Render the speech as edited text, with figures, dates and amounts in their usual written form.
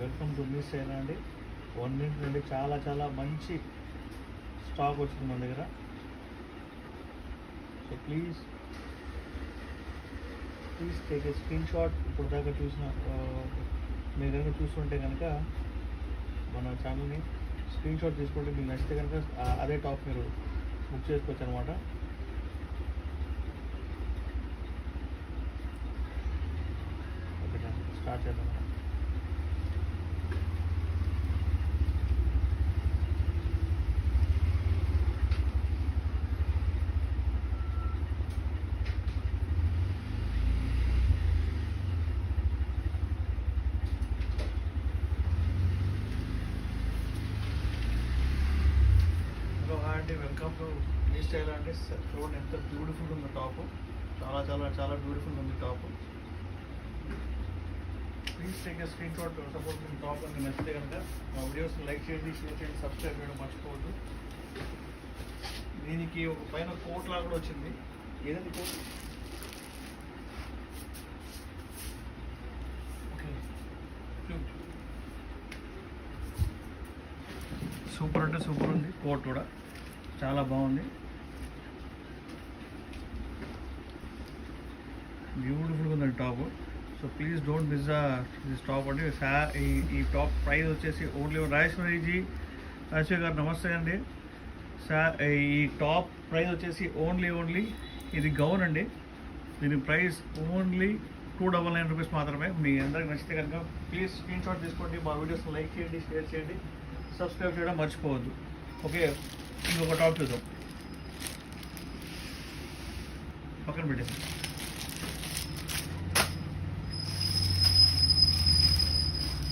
Welcome to me sale అండి. 1 minute నుండి చాలా చాలా మంచి స్టాక్ వచ్చింది మన దగ్గర. So please take a screen shot. ఇప్పుడు దాకా చూసిన మీరు కనుక చూస్తుంటే కనుక మన ఛానల్ని స్క్రీన్ షాట్ తీసుకుంటే మీకు నచ్చితే కనుక అదే టాప్ మీరు బుక్ చేసుకోవచ్చు అనమాట. ఓకే, స్టార్ట్ చేద్దాం. అండి, వెల్కమ్ టు మీ స్టైల్ అండి. చూడండి ఎంత బ్యూటిఫుల్ ఉంది టాప్. చాలా చాలా చాలా బ్యూటిఫుల్ ఉంది top. Please take a screen shot. Suppose మీకు టాప్ అని నచ్చితే కనుక మా వీడియోస్ లైక్ చేయండి, షేర్ చేయండి, సబ్స్క్రైబ్ చేయడం మర్చిపోవద్దు. దీనికి ఒక పైన కోట్ లాగా కూడా వచ్చింది. ఏదండి కోట్? ఓకే, సూపర్ అంటే సూపర్ ఉంది. కోట్ కూడా చాలా బాగుంది, బ్యూటిఫుల్గా ఉంది top. So please don't miss this top అండి. ఈ టాప్ ప్రైస్ వచ్చేసి ఓన్లీ రాజేశ్వరి గారు నమస్తే అండి. ఈ టాప్ ప్రైస్ వచ్చేసి ఓన్లీ ఇది గౌన్ అండి. దీని ప్రైస్ ఓన్లీ 299 రూపీస్ మాత్రమే. మీ అందరికి నచ్చితే కనుక ప్లీజ్ స్క్రీన్ షాట్ తీసుకోండి, మా వీడియోస్ని లైక్ చేయండి, షేర్ చేయండి, సబ్స్క్రైబ్ చేయడం మర్చిపోవద్దు. ఓకే, ఇంకొక టాప్ చూద్దాం. పక్కన పెట్టేసి